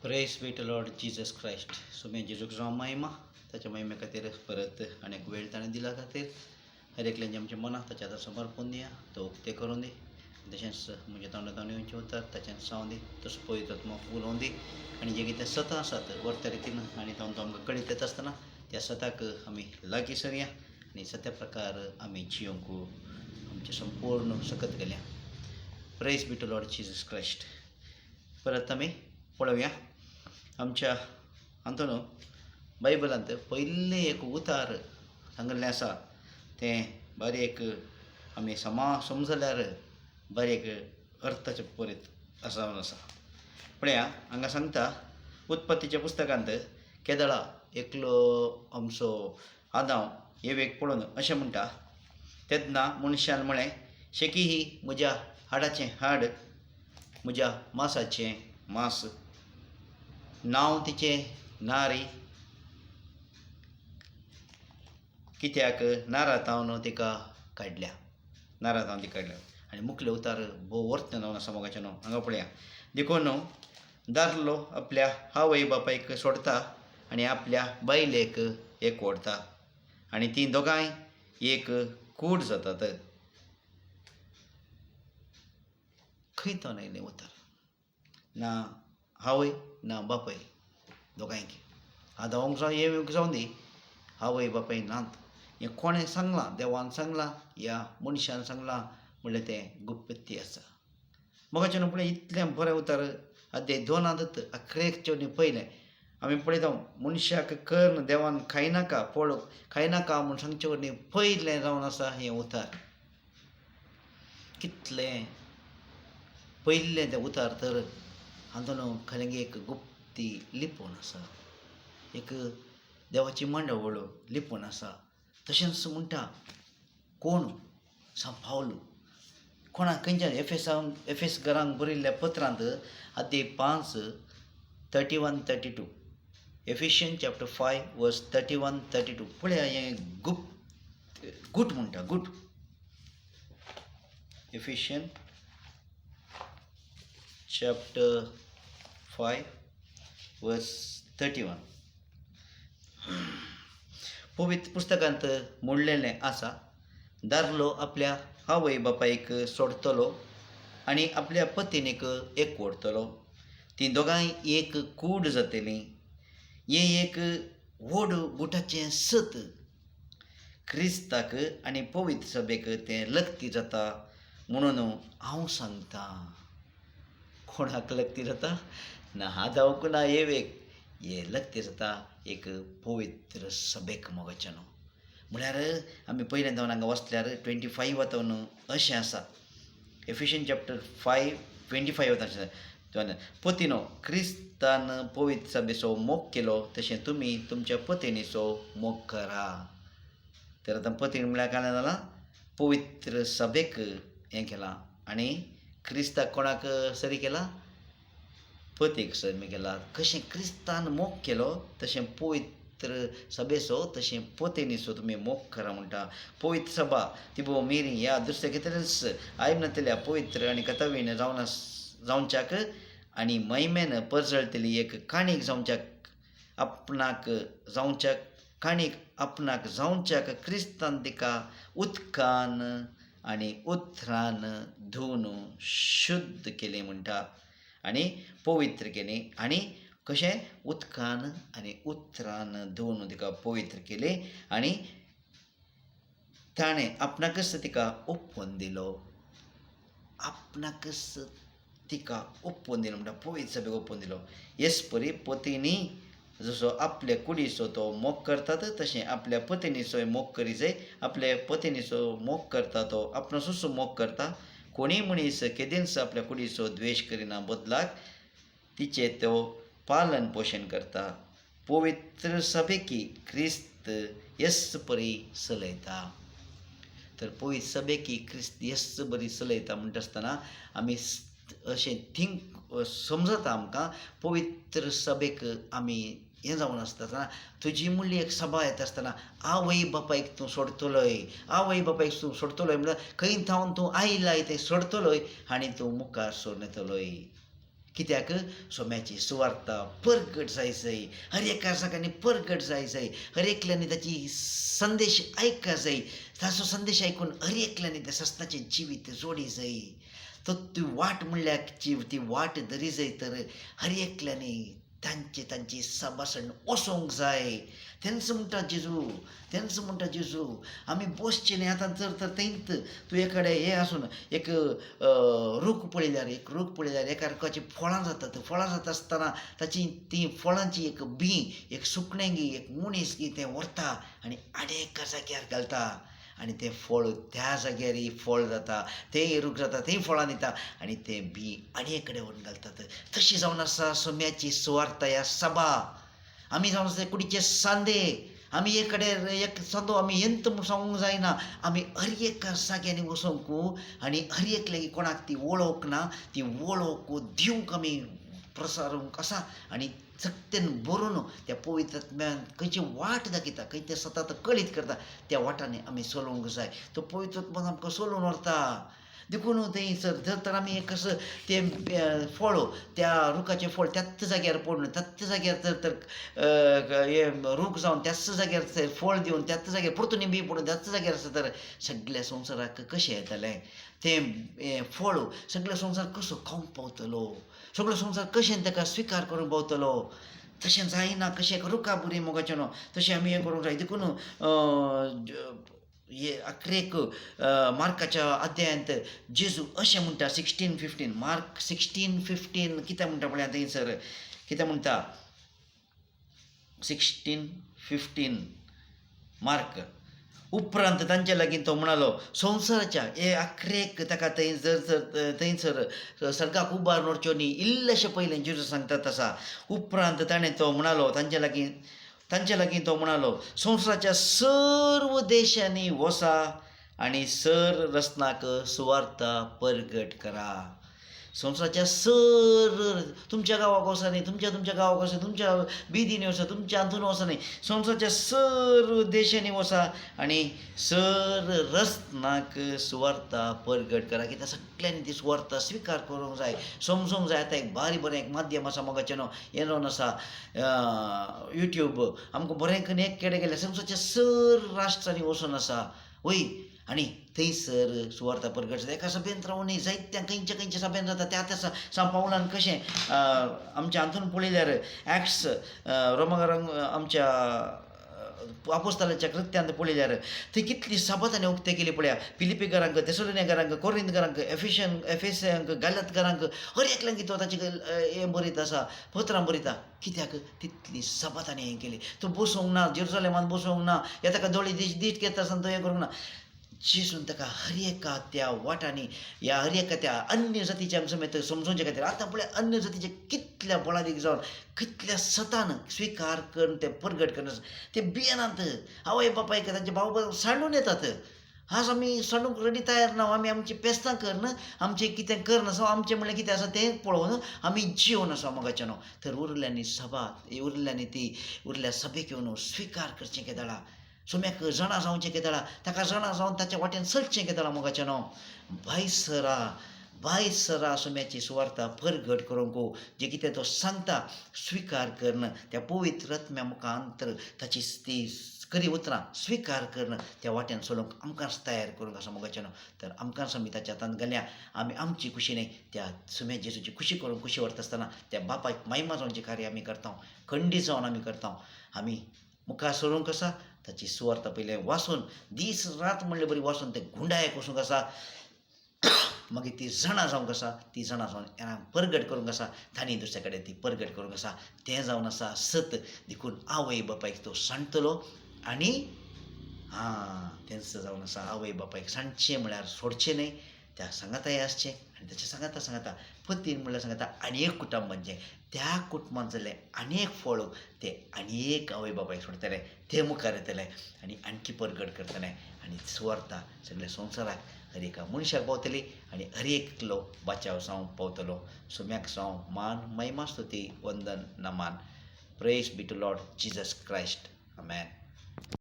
Press be to Lord Jesus Christ. सुमे जेजूक जावं महिमा ताच्या महिमे खातीर परत अनेक वेळ ताणें दिला खातीर हर एकल्यांचे आमच्या मनाक ताच्या आतां समर्पण दिया. तो उक्ते करून दी. तशेंच म्हज्या तोंडांतल्यान येवचें उतर ताच्यान सावन दी. तसो पवित्र आत्मा उलोवन दी. आनी जे कितें सतां आसात वर्त रितीन आनी तो आमकां कळीत येता आसतना त्या सताक आमी लागीं सरया आनी सत्या प्रकार आमी जियोंक आमचें संपूर्ण सकत गेल्या. Praise be to Lord Jesus Christ. परत आमी पळोवया आमच्या हातून बायबलांत पयलें एक उतार सांगिल्लें आसा तें बारीक आमी समजल्यार बारीक अर्थाचे परीत जावन आसा. पळया हांगा सांगता उत्पत्तीच्या पुस्तकांत केदळा एकलो आमचो आदाव येवेक पळोवन अशें म्हणटा, तेन्ना मनशान म्हळें, शेकी ही म्हज्या हाडाचें हाड, म्हज्या मांसाचें मांस, नांव तिचें नारी, कित्याक नारातावन तिका काडल्या. नारातावन ती काडल्या. आनी मुखेल उतार भोव वर्थ जावन आसा मोगाचें न्हू. हांगा पळया, देखून दादलो आपल्या आवय बापायक सोडता आनी आपल्या बायलेक एक व्हरता आनी तीं दोगांय एक कूड जातात. खंय तो आयलें उतार? ना आवय ना बापाय दोगांयक. आदावांक जावं येवंक जावं दी, आवय बापाय नात. हें कोणें सांगलां? देवान सांगलां या मनशान सांगलां म्हणल्यार तें गुप्ती आसा. मोगाचें न्हू. पळय इतलें बरें उतार अध्याय 2 आदत अकरेकच्यो न्ही पयलें आमी पळयता मनशाक कर्ण देवान खायनाका पळोवंक खायनाका म्हूण सांगचे न्ही पयलें जावन आसा हें उतार. कितलें पयलें तें उतार तर हातून खरें एक गुप्ती लिपोवन आसा. एक देवाची मांडावळ लिपोवन आसा. तशेंच म्हणटा कोण सांपावलो कोणाक खंयच्यान एफेस घरांक बरयल्ल्या पत्रांत अध्याय 5:31-32 एफिशियन चॅप्टर 5 वर्स 31-32. पळया हें गूट म्हणटा गूट. एफिशियन चॅप्टर 5 वर्स 31. पवित्र पुस्तकांत म्हणलेलें आसा, दादलो आपल्या आवय बापायक सोडतलो आनी आपल्या पत्नीक एक व्हरतलो. तीं दोगांय एक कूड जातलीं. हें एक व्हड गुटाचें सत. क्रिस्ताक आनी पवित्र सभेक तें लक्ती जाता म्हणून हांव सांगतां. कोणाक लक्ती जाता? ना आदावक ना येवेक. हें लक्ती जाता एक पवित्र सभेक मोगाचें न्हू. म्हळ्यार आमी पयलें जावन हांगा वचल्यार 25 वतावन अशें आसा. एफिशियन चॅप्टर 5:25 वतान पतिनो क्रिस्तान पवित्र सभेचो मोग केलो तशें तुमी तुमच्या पत्नीचो मोग करा. तर आतां पत्नी म्हळ्यार काय जालां? पवित्र सभेक हें केलां आनी क्रिस्ताक कोणाक सरी केला? पतीक सरी केला. कशें क्रिस्तान मोग केलो तशें पवित्र सभेचो तशें पत्नीचो तुमी मोग करा म्हणटा. पवित्र सभा ती भोव मेरी ह्या दुसऱ्या कितेंच आयमनातल्या पवित्र आनी कथावीण जावच्याक आनी महिमेन परजळटली एक काणीक जावच्याक आपणाक जावच्याक क्रिस्तान तिका उदकान आनी उतरान धुवन शुद्ध केलें म्हणटा आनी पवित्र केलें. आनी कशें उदकान आनी उतरान धुवन तिका पवित्र केलें आनी ताणें आपणाकच तिका ओप्पून दिलो. आपणाकच तिका ओप्पून दिलो म्हणटा पवित्र सभेक ओप्पून दिलो. हेच परी पत्नी जसो आपल्या कुडीचो तो मोग करतात तशें आपल्या पत्नीचोय मोग करी जाय. आपल्या पत्नीचो मोग करता तो आपणाचोच मोग करता. कोणीय मनीस केदेंच आपल्या कुडीचो द्वेश करिना, बदलाक तिचे तो पालन पोशण करता. पवित्र सभेकी क्रिस्त येस बरी चलयता. तर पवित्र सभेकी क्रिस्त येस बरी चलयता म्हणटा आसतना आमी अशें समजता आमकां पवित्र सभेक आमी हें जावन आसतना तुजी म्हणली एक सभा येता आसतना आवय बापायक तूं सोडतलोय म्हणल्यार खंय थावन तूं आयलाय तें सोडतलोय आनी तूं मुखार सोडून येतलोय. कित्याक सोम्याची सुवार्ता परगट जायचंय, हर एका सगळ्यांनी परगट जायचंय, हर एकल्याने त्याची संदेश ऐका जाई, ताचो संदेश ऐकून हर एकल्याने त्या सस्ताचे जिवीत जोडी जाई. तो ती वाट म्हणल्याची ती वाट धरी जाय तर हर एकल्याने तांची सभासण ओसोंक जाय. तेंच म्हणटा जेजू आमी बसचे न्ही. आतां तर तेंत तूं एकाडे हें आसून एक रूख पळयल्यार एका रुखाची फळां जातात. फळां जाता आसतना ताची ती फळांची एक एक सुकणें एक मनीस तें व्हरता आनी आनी एका जाग्यार घालता आनी तें फळ त्या जाग्यार फळ जाता, तें रूख जाता, तें फळां दिता आनी तें आनी एक कडेन व्हरून घालतात. तशी जावन आसा सोम्याची सुवार्ता ह्या सभा. आमी जावन आसा कुडीचे सांदे. आमी एक कडेन एक सांदो आमी येंत सांगूंक जायना. आमी हर एका जाग्यांनी वचोंक आनी हर एकल्याक कोणाक ती वळोवंक ना ती वळोवंक दिवंक आमी प्रसारूंक आसा आनी सक्तेन बरोवन त्या पवित्र आत्म्यान खंयची वाट दाखयता, खंय तें सतत कळीत करता त्या वाटांनी आमी चलोवंक जाय. तो पवित्र आत्मा आमकां चलोवन व्हरता. देखून थंयसर जर तर आमी एक कसं तें फळ त्या रुखाचें फळ त्याच जाग्यार पडून त्याच जाग्यार तर हें रूख जावन त्याच जाग्यार फळ दिवन त्याच जाग्यार परतून बी पडून त्याच जाग्यार आसा तर सगळ्या संवसाराक कशें येतलें तें फळ सगळ्या संवसार कसो खावंक पावतलो, सगळो संवसार कशें ताका स्विकार करूंक पावतलो. तशें जायना. कशें रुखा बरी मोगाचें न्हू तशें आमी हें करूंक जाय. देखून अकरेक मार्काच्या अध्यायांत जेजू अशें म्हणटा 16:15 मार्क 16:15 कितें म्हणटा पळय थंयसर कितें म्हणटा 16:15 मार्क. उपरांत तांचे लागीं तो म्हणालो संवसाराच्या हे अकरेक ताका थंयसर सर्गाक उबार व्हरच्यो न्ही इल्लेशें पयलें जेजू सांगता तसा. उपरांत ताणें तो म्हणालो तांचे लागीं तो म्हणालो संवसाराच्या सर्व देशांनी वचा आनी सर रस्त्याक सुवार्ता परगट करा. संवसाराच्या तुमच्या गांवाक वचा न्ही, तुमच्या गांवाक वचा, तुमच्या बिदींनी वचा, तुमच्या हातून वचा न्ही, संवसाराच्या सर्व देशांनी वचा आनी सर रस्त्याक सुवार्ता परगट करा. कित्याक सगळ्यांनी ती सुवार्ता स्विकार करूंक जाय, समजूंक जाय. आतां एक बरें एक माध्यम आसा मोगाचें न्हू हें जावन आसा यूट्यूब. आमकां बरें करून एक कडेन गेल्यार संवसाराच्या सर राष्ट्रांनी वचून आसा वय आनी थंयसर सुवार्ता परगट जाता. एका सभेंत रावून न्ही जायत्या खंयच्या सभेन जाता त्या आतां सांग पावलान कशें आमच्या हातून पळयल्यार एक्ट्स रोमाकारांक आमच्या आपोस्तालाच्या कृत्यांत पळयल्यार थंय कितली सभा ताणें उक्ते केली पळया. फिलिपिकारांक, थेसलोनिकारांक, कोरिंथकारांक, एफेसांक, गालातकारांक हर एकल्यांक तो ताची हें बरयत आसा, पत्रां बरयता. कित्याक तितली सभा ताणें हें केली. तो बसोंक ना जेरुसलेमान बसोंक ना हे ताका दोळे दीट घेता आसतना तो हें करूंक ना. जेजून ताका हर एका त्या वाटांनी ह्या हर एका त्या अन्य जातीच्या समेत समजोवचे खातीर आतां पळय अन्य जातीचे कितल्या बळारीक जावन कितल्या सतान स्विकार करून ते परगट करना ते भियेनात. आवय बापायक तांचे भाव सांडून येतात. आज आमी सांडूंक रेडी तयार ना. आमी आमची पेस्तां करना, आमचें कितें करना आमचें म्हणल्यार कितें आसा तें पळोवन आमी जिवन आसा मोगाचें न्हू. तर उरल्यांनी सभा उरल्या सभेक येवन स्विकार करचें केदाळा. सोम्याक जाणा जावचें केदाळा. ताका जाणा जावन ताच्या वाटेन चलचें केदाळा मोगाचें न्हू. भायर सरा सोम्याची सुवार्ता परगट करूंक जे कितें तो सांगता स्विकार करन त्या पवित्र आत्म्या मुखांतर ताची ती खरी उतरां स्विकार करन त्या वाटेन चलोवंक आमकांच तयार करूंक आसा मोगाचें न्हू. तर आमकांच आमी ताच्या हातांत घालया. आमी आमची खुशीने त्या सोम्या जेजूची खुशी करून खुशी व्हरता आसतना त्या बापायक महिमा जावचें कार्य आमी करता, खंडीत जावन आमी करता. आमी मुखार सरूंक आसा ताची सुवार्ता पयलें वाचून दीस रात म्हणले बरी वाचून ते गुंडायक वचूंक आसा. मागीर ती जाणा जावंक आसा. ती जाणा जावन हेरांक परगट करूंक आसा. तांणी दुसरे कडेन ती परगट करूंक आसा. तें जावन आसा सत. देखून आवय बापायक तो सांडटलो आनी तेंच जावन आसा आवय बापायक सांडचें म्हळ्यार सोडचें न्हय. त्या सांगाताय आसचें आनी ताच्या सांगाता पतीन म्हणल्यार सांगाता आनी एक कुटुंबाचें त्या कुटुंबांत जाल्लें आनी एक फळ ते आनी एक आवय बापायक सोडटले, ते मुखार येतले आनी आणकी परगट करतले आनी सुवार्ता सगळ्या संवसाराक हर एका मनशाक पावतली आनी हर एकलो बाचाव जावंक पावतलो. सोम्याक जावं मान महिमा स्तुती वंदन नमान. Praise be to Lord Jesus Christ. Amen.